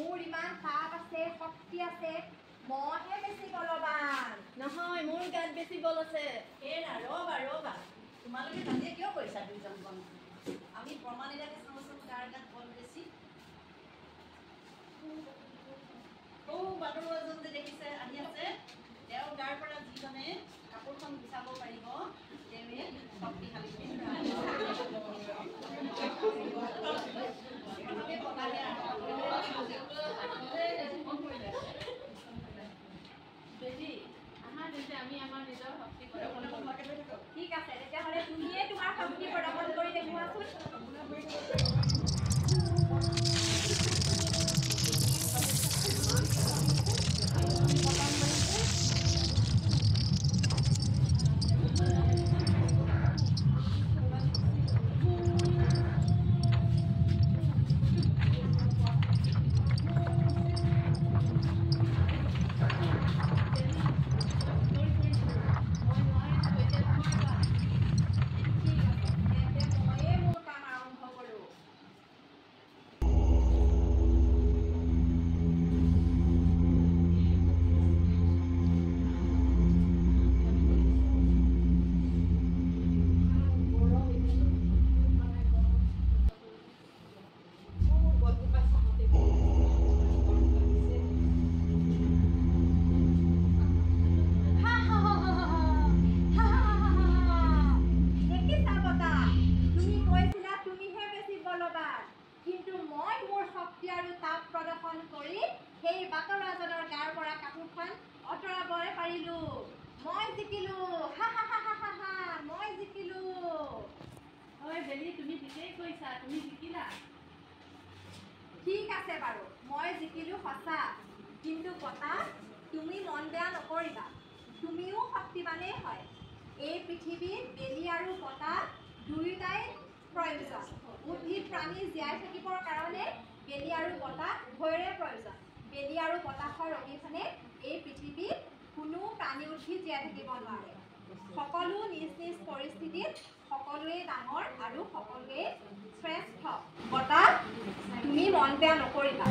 মোৰ ইমান তাপ আছে, শক্তি আছে, মইহে বেছি বলৱান। নহয়, মোৰ গাত বেছি বল আছে। ৰ'বা তোমালোকে তাতে কিয় কৰিছা দুইজন বন্ধু? আমি প্ৰমাণ এটাকে চাওঁচোন কাৰ গাত বল বেছি। বাটৰুৱা এজন যে দেখিছে আহি আছে, তেওঁৰ গাৰ পৰা যিজনে কাপোৰখন গুচাব পাৰিব তেওঁৱে শক্তিশালী। আমি আমাৰ নিজৰ শক্তি ঠিক আছে, তেতিয়াহ'লে তুমিয়ে তোমাৰ শক্তি প্ৰদৰ্শন কৰি দেখুৱাচোন। কিন্তু মই মোৰ শক্তি আৰু তাপ প্ৰদৰ্শন কৰি সেই বাটৰুৱাজনৰ গাৰ পৰা কাপোৰখন আঁতৰাব পাৰিলো। মই জিকিলো, মই জিকিলো। হয় বেলি, তুমি ঠিকেই কৈছা, তুমি জিকিলা। ঠিক আছে বাৰু, মই জিকিলো সঁচা, কিন্তু কথা তুমি মন বেয়া নকৰিবা, তুমিও শক্তিবানেই হয়। এই পৃথিৱীত বেলি আৰু বতাহ দুয়োটাই প্ৰয়োজন। উদ্ভিদ প্ৰাণী জীয়াই থাকিবৰ কাৰণে বেলি আৰু বতাহ উভয়ৰে প্ৰয়োজন। বেলি আৰু বতাহৰ অবিহনে এই পৃথিৱীত কোনো প্ৰাণী উদ্ভিদ জীয়াই থাকিব নোৱাৰে। সকলো নিজ নিজ পৰিস্থিতিত সকলোৱে ডাঙৰ আৰু সকলোৱে শ্ৰেষ্ঠ। বতাহ, তুমি মন বেয়া নকৰিবা।